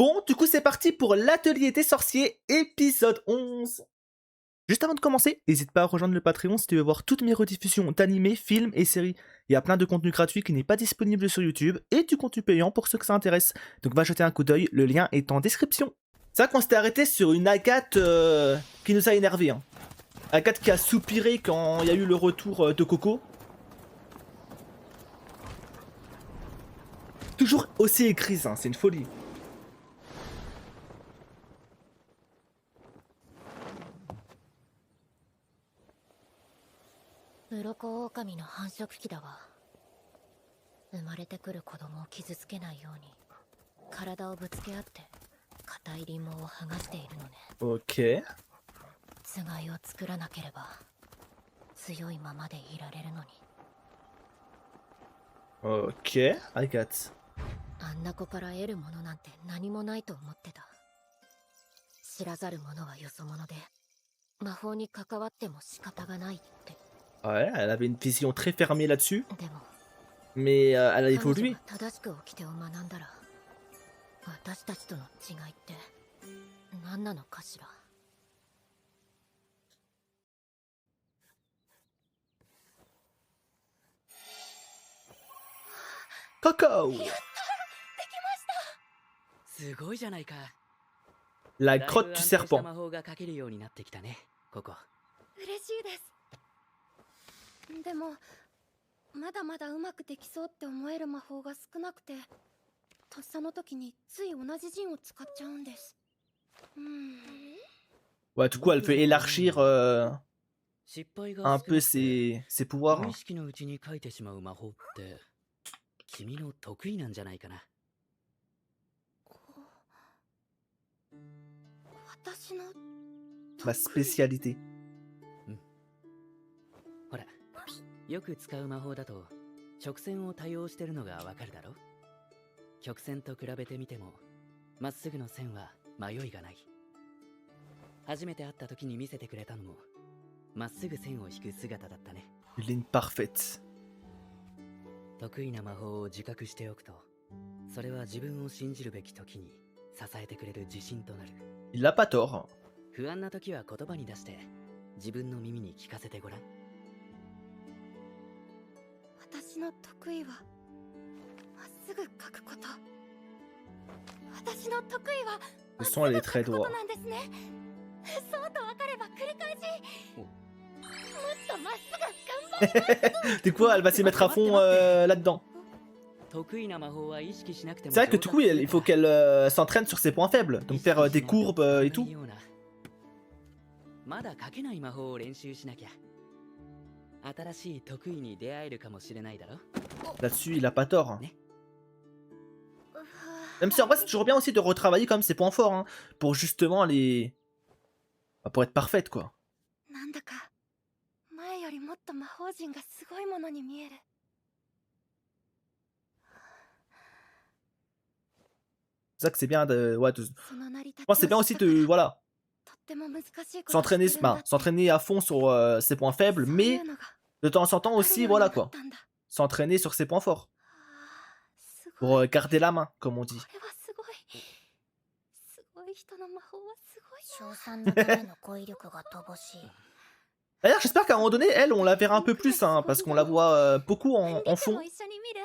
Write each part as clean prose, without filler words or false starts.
Bon, du coup, c'est parti pour l'atelier des sorciers, épisode 11. Juste avant de commencer, n'hésite pas à rejoindre le Patreon si tu veux voir toutes mes rediffusions d'animés, films et séries. Il y a plein de contenu gratuit qui n'est pas disponible sur YouTube et du contenu payant pour ceux que ça intéresse. Donc va jeter un coup d'œil, le lien est en description. C'est vrai qu'on s'était arrêté sur une Agathe qui nous a énervé. Hein. Agathe qui a soupiré quand il y a eu le retour de Coco. Toujours aussi écrise, hein, c'est une folie. Uroko-Okamiの繁殖期だわ。生まれてくる子供を傷つけないように体をぶつけ合って硬いリンモを剥がしているのね。Ok. つがいを作らなければ強いままでいられるのに。Ok, Agathe. あんな子から得るものなんて何もないと思ってた。知らざる者はよそ者で魔法に関わっても仕方がないって。 Ouais, elle avait une vision très fermée là-dessus, でも mais elle a 彼女 évolué. が正しく掟を学んだら私たちとの違いって何なのかしら。 Coco! すごいじゃないか。 La だいぶ grotte 安 du 定した serpent. 魔法がかけるようになってきたね、ここ。嬉しいです。でもまだまだうまくできそうって思える魔法が少なくて、とっさの時につい同じ陣を使っちゃうんです。Ouais, du coup, elle veut élargir 失敗が un 少 peu なくて ses pouvoirs. 無 Hein. 意識のうちに書いてしまう魔法って君の得意なんじゃないかな。私の Ma spécialité. ほら、よく使う魔法だと直線を多用してるのがわかるだろ。曲線と比べてみてもまっすぐの線は迷いがない。初めて会った時に見せてくれたのもまっすぐ線を引く姿だったね。 Une ligne parfaite. 得意な魔法を自覚しておくと、それは自分を信じるべき時に支えてくれる自信となる。 Il a pas tort. 不安な時は言葉に出して自分の耳に聞かせてごらん。私の得意はまっすぐ書くこと。私の得意は Le son, elle est très こ droit. となんですね。そうと分かれば繰り返しもっとまっすぐ頑張り Du coup, elle va s'y mettre à fond là-dedans. 得意な魔法は意識しなくても C'est vrai que du coup, il faut qu'elle s'entraîne sur ses points faibles. Donc faire des courbes et tout. まだ書けない魔法を練習しなきゃ。新しい得意に出会えるかもしれないだろ。 Là-dessus, il a pas tort. Hein. ね。 Même si en vrai, c'est toujours bien aussi de retravailler comme ses points forts. Hein, pour justement les... Bah, pour être parfaite, quoi. なんだか前よりもっと魔法陣がすごいものに見える。 C'est ça que c'est bien de... Ouais, je その成り立ち pense que c'est bien を aussi 知ったから de... Voilà. とっても難しいこと S'entraîner してるんだって s'entraîner à fond sur ses points faibles. そうい Mais うのが de temps en temps わかる aussi, ように voilà なっ quoi. たんだ。 S'entraîner sur ses points forts. すご Pour い。 garder la main, comme on こ dit. れはすごい。すごい人の魔法はすごいな。賞賛のための語彙力が乏しい。 D'ailleurs, j'espère qu'à un moment donné, elle, on la verra un peu plus, hein, parce qu'on la voit beaucoup en リク fond. も一緒に見る？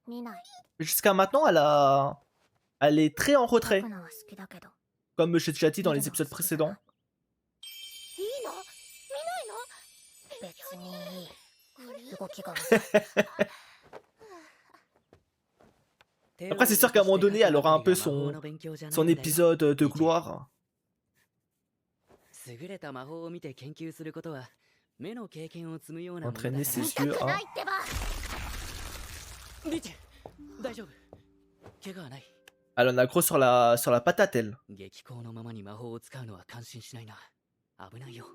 見ない。 Jusqu'à maintenant, elle est très en 書 retrait, くのは好きだけど。 comme j'ai déjà dit dans les épisodes précédents. いいの？見ないの？別にいい。動きが遅い。 Après, c'est sûr qu'à un moment donné, elle aura un peu son épisode de gloire. 優れた魔法を見て研究することは目の経験を積むようなものだから。 Entraîner ses 見た yeux く à... ないってば。リチェ、大丈夫。怪我はない。 Elle en a gros sur la patate, elle. 激高のままに魔法を使うのは感心しないな。危ないよ。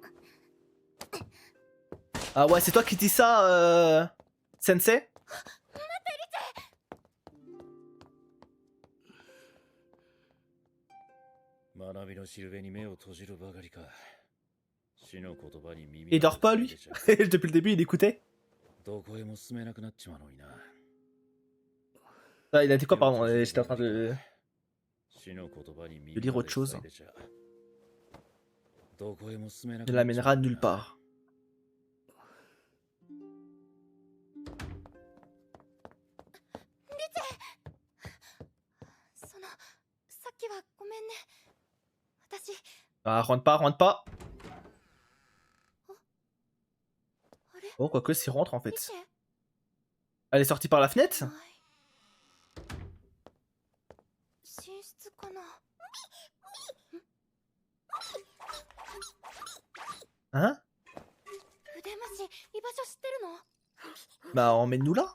Ah ouais, c'est toi qui dis ça, Sensei? 学びのしるべに目を閉じるばかりか。死の言葉に耳 Il dort pas, lui. Depuis le début, il écoutait. どこへも進めなくなっちまうのにな。Ah, il a dit quoi, pardon? J'étais en train de... de lire autre chose. Ne l'amènera nulle part. そのさっきはごめんね。私 Ah, rentre pas, rentre pas. あれ Oh, quoique, s'il rentre en リ fait. チェ Elle est sortie par la fenêtre? ない寝室かな。 Hein? 腕虫居場所知ってるの？ Bah, emmène-nous là.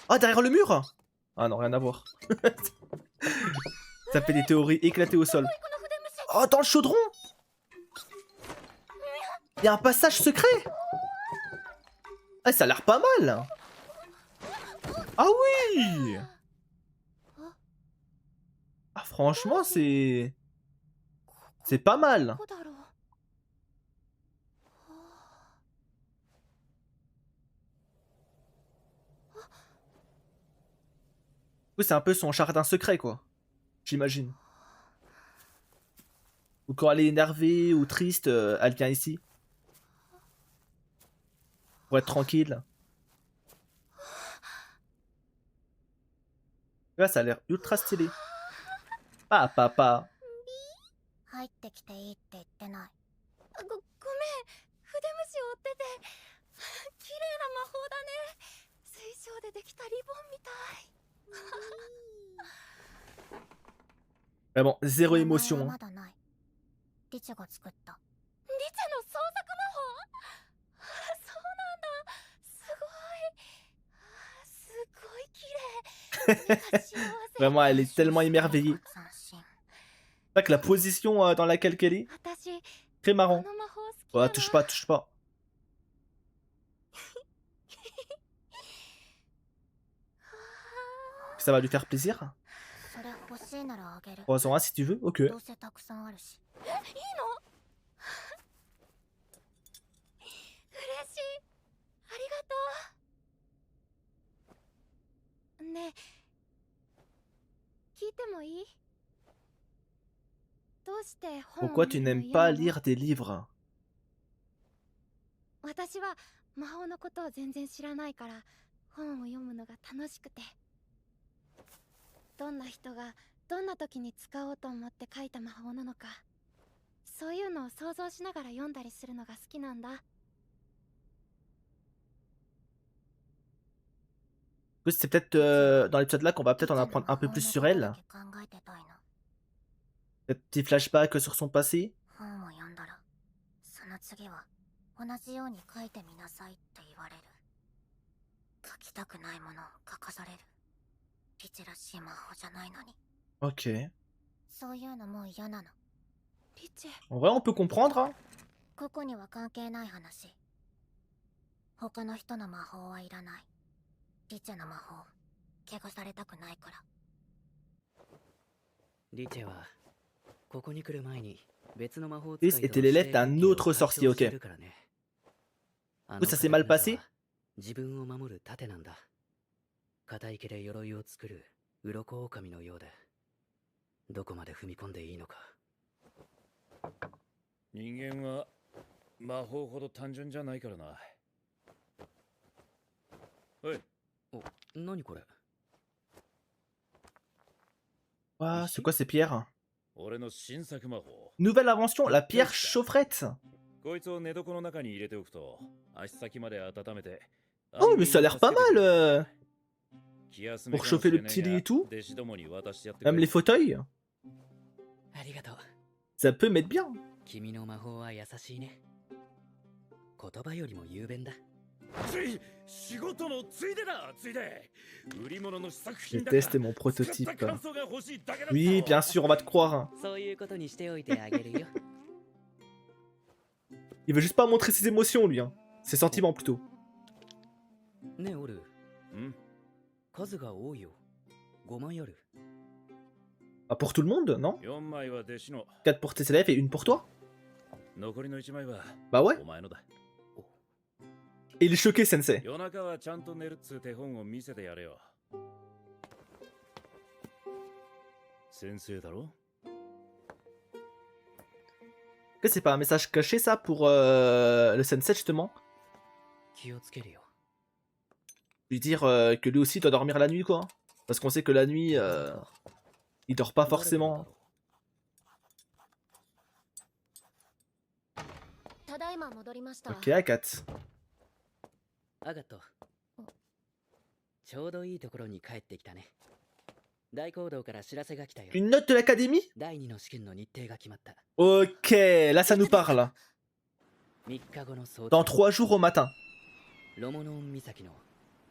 Ah, derrière le mur? Ah non, rien à voir. Ça fait des théories éclatées au sol. この筆虫 Oh, dans le chaudron! Il y a un passage secret! Ah, ça a l'air pas mal! Ah oui! Ah, franchement, c'est... C'est pas mal. どこだろう。 Oui, c'est un peu son jardin secret, quoi. J'imagine. Ou quand elle est énervée ou triste, elle vient ici. Pour être tranquille. Là, ça a l'air ultra stylé. Ah, papa. 入ってきていいって言ってない。ごめん、筆虫追ってて綺麗な魔法だね。水晶でできたリボンみたい。 Mais bon, zéro 名前は émotion. まだない。リチェが作った。リチェの創作魔法。そうなんだ。すごい。すごい綺麗。目が幸せ。 Vraiment, elle est tellement émerveillée. 斬新。 C'est vrai que la position dans laquelle elle est, 私 très こ marrant. の魔法好き Oh, だな。 touche pas, touche pas. Ça va lui faire plaisir? それ欲しいならあげる。 Prends-en un si tu veux, ok. どうせたくさんあるし。いいの？嬉しい。ありがとう。ねえ、聞いてもいい？どうして本を Pourquoi tu 見るの n'aimes 嫌 pas なの？ lire des livres? 私は魔法のことを全然知らないから本を読むのが楽しくて、どんな人がどんな時に使おうと思って書いた魔法なのか、そういうのを想像しながら読んだりするのが好きなんだ。 C'est peut-être dans l'épisode là qu'on va peut-être en apprendre un peu plus sur elle. 考えてたいの。 Des petits flashbacks sur son passé. 本を読んだら、その次は同じように書いてみなさいって言われる。書きたくないものを書かされる。リチェらしい魔法じゃないのに。 Ok. そういうのもう嫌なの。リチェ、 En vrai, on peut comprendre, hein. ここには関係ない話。他の人の魔法はいらない。リチェの魔法、汚されたくないから。リチェはここに来る前に別の魔法 This était les lettres d'un autre sorcier, ok. Oui, ça s'est mal passé. 自分を守る盾なんだ。硬い毛で鎧を作る鱗狼のようで、どこまで踏み込んでいいのか。人間は魔法ほど単純じゃないからな。おい、お、何これ？ Ah, c'est quoi ces pierres? 俺の新作魔法。 Nouvelle invention, la pierre chaufferette. こいつを寝床の中に入れておくと、足先まで温めて。 Oh, mais ça a l'air pas mal pour chauffer le petit lit et tout. Même les fauteuils. ありがとう。 Ça peut mettre bien. 君の魔法は優しいね。言葉よりも雄弁だ。仕事のついでだ、ついで。売り物の試作 Je 品 vais だから。 tester mon prototype. 使った感想が欲しいだけだぞ。 Oui, bien sûr, on va te croire. そういうことにしておいてあげるよ。 Il veut juste pas montrer ses émotions, lui. Hein. Ses sentiments, plutôt. ねえ、オル。ん？数が多いよ。5枚ある。 Ah, pour tout le monde, non? 4枚は弟子の。 4 pour tes élèves et une pour toi? 残りの1枚は Bah ouais. お前のだ。 Et il est choqué, sensei. 夜中はちゃんと寝るっつう手本を見せてやれよ。先生だろ？ Que c'est pas un message caché ça pour le Sensei justement? 気をつけるよ。 Lui dire que lui aussi doit dormir la nuit quoi. Parce qu'on sait que la nuit, il dort pas 誰からだ forcément. ろただいま戻りました。 Ok, Agathe. う。アガト。ちょうどいいところに帰ってきたね。大講堂から知らせが来たよ。 Une note de l'académie? 第2の試験の日程が決まった。 Ok, là ça nous parle. 3日後の早 Dans 朝、 3 jours au matin. ロモノン岬の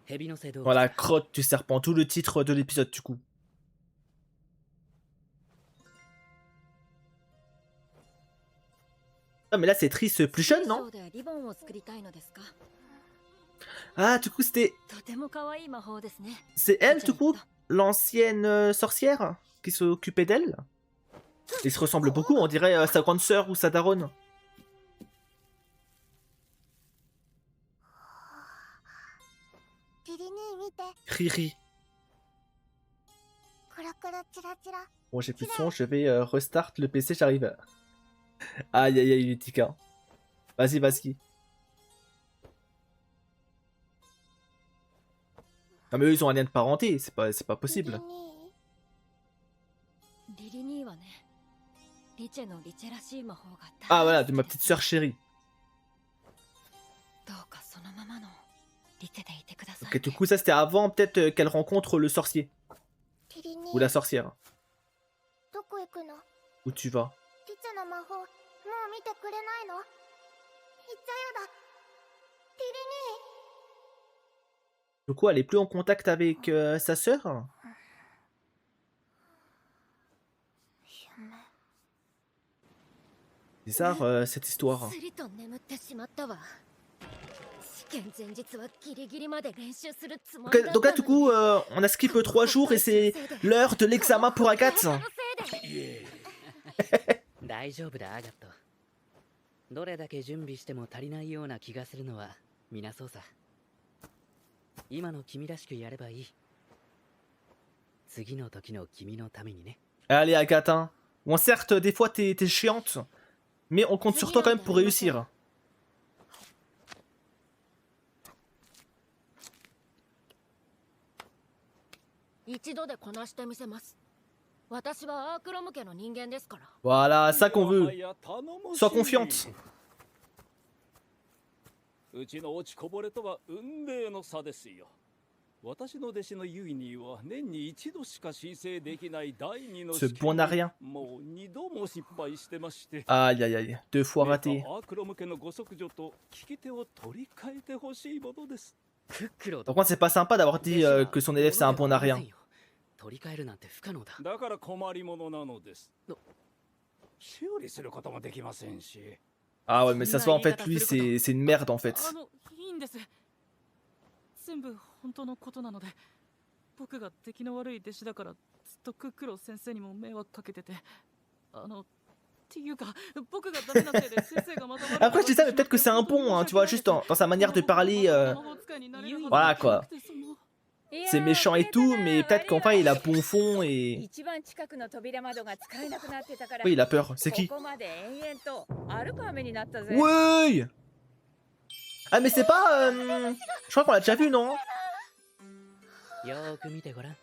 蛇の背洞窟 Voilà, だ。 crotte du serpent, tout le titre de l'épisode du coup. Ah mais là c'est triste plus jeune non? でリボンを作りたいのですか？ Ah du coup c'était... とても可愛い魔法ですね。 C'est elle du coup, l'ancienne sorcière qui s'occupait d'elle? Ils se ressemblent beaucoup, on dirait sa grande sœur ou sa daronne. リリ兄見て。 Riri. コラコラチラチラ。 Bon j'ai plus de son, je vais restart le PC, j'arrive. Aïe aïe aïe Utica. Vas-y, vas-y. Ah mais eux ils ont un lien de parenté, c'est pas possible. リリ兄はね、リチェのリチェらしい魔法が Ah voilà, de ma petite sœur chérie. どうかそのままのリチェでいてください。 Ok, du coup ça c'était avant peut-être qu'elle rencontre le sorcier. リリ兄 Ou la sorcière. どこ行くの？ Où tu vas? リチェの魔法、もう見てくれないの？言っちゃよだ。リリ兄。 Du coup elle est plus en contact avec sa sœur? Bizarre cette histoire. すりと眠ってしまったわ。試験前日はギリギリまで練習するつもりだったのに。 Donc là du coup on a skip 3 jours et c'est l'heure de l'examen pour Agathe. そのせいで。大丈夫だ、アガット。どれだけ準備しても足りないような気がするのは皆そうさ。今の君らしくやればいい。次の時の君のためにね。 Allez Agathe, hein. Bon certes des fois t'es chiante, mais on compte sur toi quand même pour réussir. 一度でこなしてみせます。私はアークロム家の人間ですから。 Voilà, ça qu'on veut. Sois confiante. うちの落ちこぼれとは運命の差ですよ。私の弟子のユイニーは年に一度しか申請できない第二の Ce 試 bon n'a 験 rien. もう二度も失敗してまして。 Aïe aïe aïe, 2 fois メーカ raté. ーアークロム家のご息女と聞き手を取り替えてほしいものです。クックロ Par contre c'est pas sympa d'avoir dit que son élève c'est un bon à rien. 取り替えるなんて不可能だ。だから困りものなのです。修理することもできませんし。 Ah ouais mais ça se voit en fait lui c'est une merde en fait. いいんです。全部本当のことなので、僕が出来の悪い弟子だからずっとクックロ先生にも迷惑かけてて、っていうか僕がダメなせいで先生がまた Après je dis ça mais peut-être que c'est un bon hein, tu vois juste dans sa manière de parler voilà quoi. C'est méchant et tout mais peut-être qu'enfin il a bon fond et... 一番近くの扉窓が使えなくなってたから、 Oui il a peur, c'est qui? ここまで延々と歩く羽目になったぜ。 Oui. Ah mais c'est pas... Je crois qu'on l'a déjà vu non? よーく見てごらん。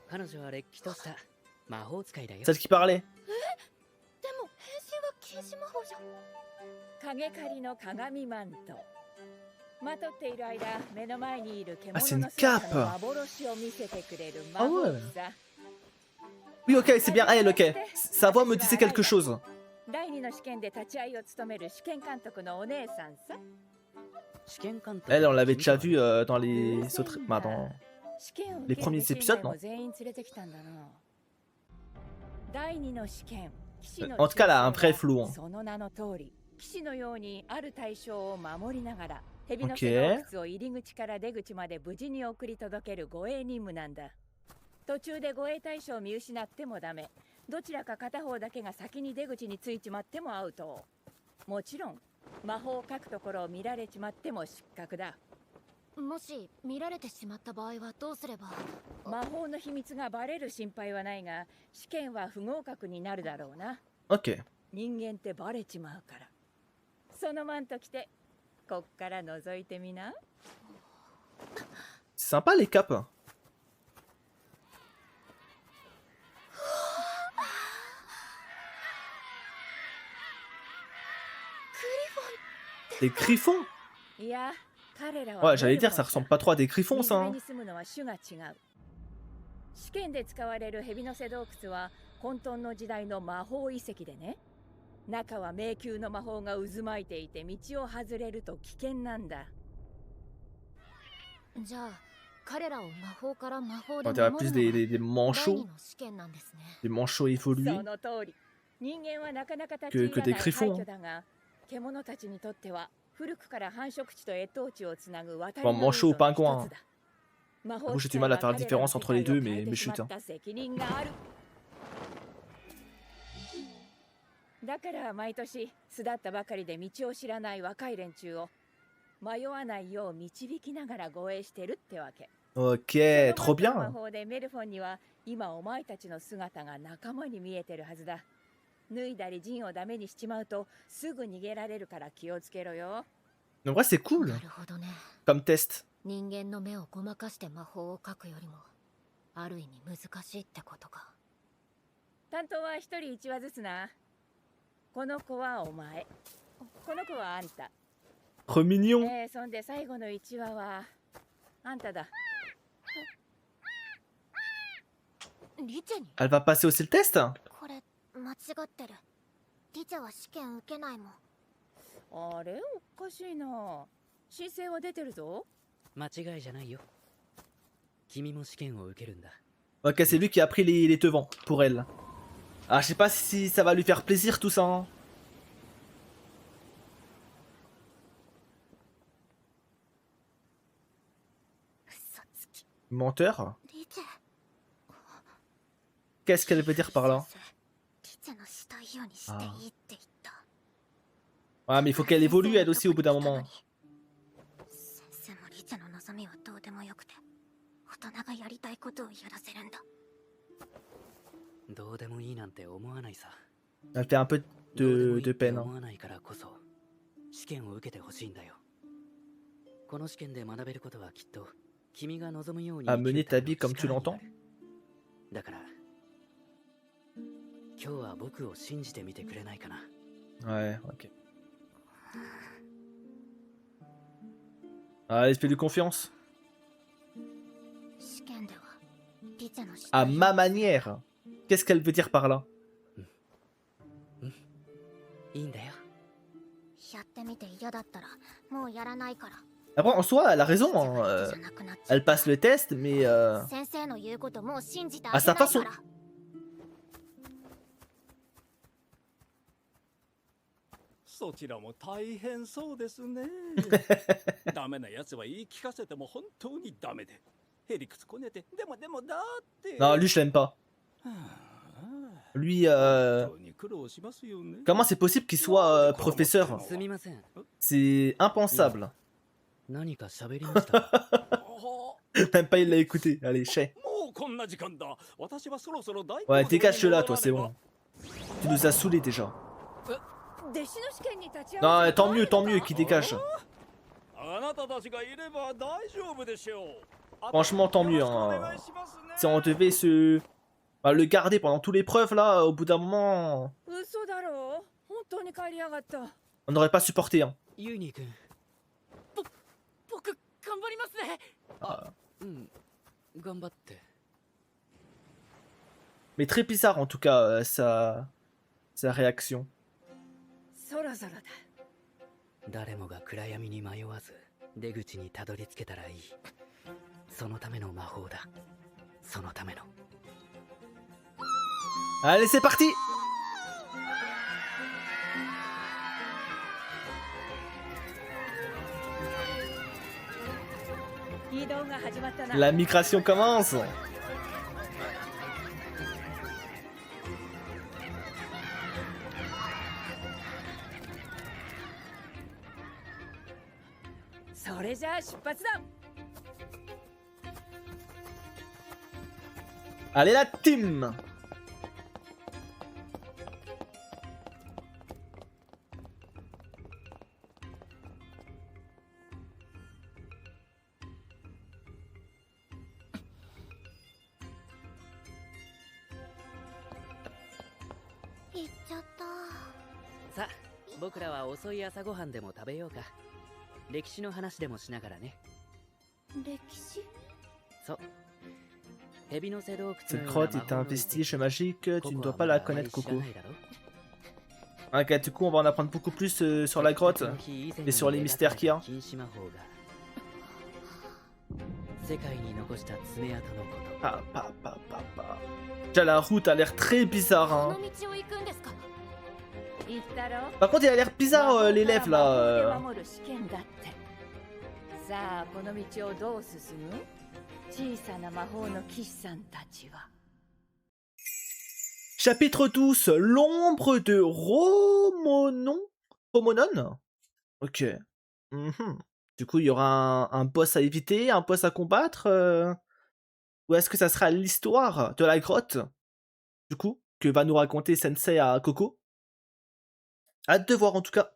彼女はれっきとした魔法使いだよ。 Celle qui parlait. でも変身は禁止魔法じゃん。影狩りの鏡マント。まとっている間、目の前にいる Ah, c'est 獣 une の姿 cape. の幻を見せてくれる魔 Ah 法 ouais. さ。 Oui ok c'est bien elle ok. Sa voix me disait quelque chose. 第二の試験で立ち会いを務める試験監督のお姉さんさ。 試験監督 Elle on l'avait déjà vu dans les autres... Bah dans... 試験を Les 受ける premiers 弟子以 épisodes 外も non? 全員連れてきたんだな。第二の試験。騎士の En tout cas là un 挑戦 vrai は flou hein. その名の通り、騎士のようにある対象を守りながら、蛇の Ok 背洞窟を入り口から出口まで無事に送り届ける護衛任務なんだ。途中で護衛対象を見失ってもダメ。どちらか片方だけが先に出口に着いちまってもアウト。もちろん、魔法を書くところを見られちまっても失格だ。もし見られてしまった場合はどうすれば。魔法の秘密がバレる心配はないが、試験は不合格になるだろうな。 Ok. 人間ってバレちまうから。そのマント着てこっから覗いてみな。 C'est sympa les capes. Des griffons? いや、彼らは Ouais, j'allais dire, ça ressemble pas trop à des griffons, ça. 水辺 Hein. に住むのは種が違う。試験で使われる蛇の背洞窟は混沌の時代の魔法遺跡でね。中は迷宮の魔法が渦巻いていて道を外れると危険なんだ。じゃあ彼らを魔法から魔法 On で dirait 守 plus るのが des 第 manchots. 二の試験なんですね。 Des manchots évolués. その通り。人間はなかなか立ち入 que ら des ない griffons, 廃墟だが、獣たちにとっては古くから繁殖地と越冬地をつなぐ渡り Bon, のルー manchot ou トの pingouin. 一つだ。魔 Moi, 法 j'ai du mal à faire la différence entre les deux, mais 使い chut. は彼らの世界を変えてしまった責任がある。だから毎年巣立ったばかりで道を知らない若い連中を迷わないよう導きながら護衛してるってわけ。 Ok, その trop 魔 bien. 法でメルフォンには今お前たちの姿が仲間に見えてるはずだ。脱いだり陣をダメにしちまうとすぐ逃げられるから気をつけろよ。 En vrai, c'est cool なるほどね。 comme test. 人間の目をごまかして魔法を書くよりもある意味難しいってことか。担当は一人一話ずつな。この子はお前。この子はあんた。 Trop mignon. そんで最後の一話はあんただ。リチェに Elle va passer aussi le test? これ間違ってる。リチェは試験受けないもん。あれおかしいな。申請は出てるぞ。間違いじゃないよ。君も試験を受けるんだ。 Ok, c'est lui qui a pris les devants pour elle. Ah, je sais pas si ça va lui faire plaisir tout ça. Hein. 嘘つき。 Menteur? リチェ。 Qu'est-ce qu'elle veut dire par là? 先生リチェのしたいようにしていいって言った。 Ouais, mais il faut qu'elle évolue elle aussi au bout d'un moment. 先生もリチェの望みはどうでもよくて、大人がやりたいことをやらせるんだ。どうでもいいなんて思わないさ。 Elle fait un peu どうでもいい de って peine. 思わないからこそ試験を受けてほしいんだよ。この試験で学べることはきっと君が望むように À mener ta vie comme tu l'entends. だから今日は僕を信じてみてくれないかな。 Ouais, ok. Allez, fais-lui confiance. 試験ではリチェのした À いように ma manière. Qu'est-ce qu'elle veut dire par là? いいんだよ。やってみて嫌だったらもうやらないから。 Après, en soi, elle a raison. リチェ Hein. はリチェじゃなくなっちゃう Elle passe le test, mais 先生の言うこともう信じてあ à げ sa ない façon. から。そちらも大変そうですね。ダメなやつは言い聞かせても本当にダメで。へりくつこねて、でもだって。 Non, lui, je l'aime pas. はあ Lui, 本当に苦労しますよね。 comment c'est possible qu'il soit professeur? すみません。 C'est impensable. 何か喋りました。Même pas il l'a écouté. Allez, chais. もうこんな時間だ。私はそろそろ大 Ouais, dégage là, toi, c'est bon. Tu nous as saoulés déjà. 弟子の試験に立ち会 Non, う tant mieux qu'il dégage. あなたたちがいれば大丈夫でしょう。 Franchement, tant mieux. Hein. Si on devait le garder pendant toute l'épreuve, là, au bout d'un moment, 嘘だろう。本当に帰りやがった。 on n'aurait pas supporté. Hein. ユーニー君。僕頑張りますね。うん。頑張って。 Mais très bizarre, en tout cas, sa réaction. そろそろだ。誰もが暗闇に迷わず出口にたどり着けたらいい。そのための魔法だ。そのための。 Allez, c'est parti! 移動が始まったな。 La migration commence! それじゃあ出発だ。Allez la team.行っちゃった。さあ僕らは遅い朝ごはんでも食べようか。歴史の話でもしながらね。歴史？そう蛇の瀬洞窟 Cette のよう grotte な est 魔 un 法の遺跡 vestige magique, コ tu ne コ dois は pas ま la だあまり connaître, 知ら Coco. ないだろ。 Ok, du coup, on va en apprendre beaucoup plus sur la grotte の日以前 et sur les に mystères 描 qu'il y か a. れた禁止魔法が世界に残した爪痕のこと。 Ah, pa, pa, pa, pa. Déjà, la route a l'air très bizarre, こ hein. の道を行くんですか？言ったろ Par contre, il a l'air bizarre, l'élève, 魔法で là. 守る試験だって。さあこの道をどう進む？小さな魔法の騎士さんたちは。 Chapitre 12, l'ombre de Romonon. Romonon. Ok. Mhm. Du coup, il y aura un boss à éviter, un boss à combattre. Ou est-ce que ça sera l'histoire de la grotte, du coup, que va nous raconter Sensei à Coco? Hâte de voir en tout cas.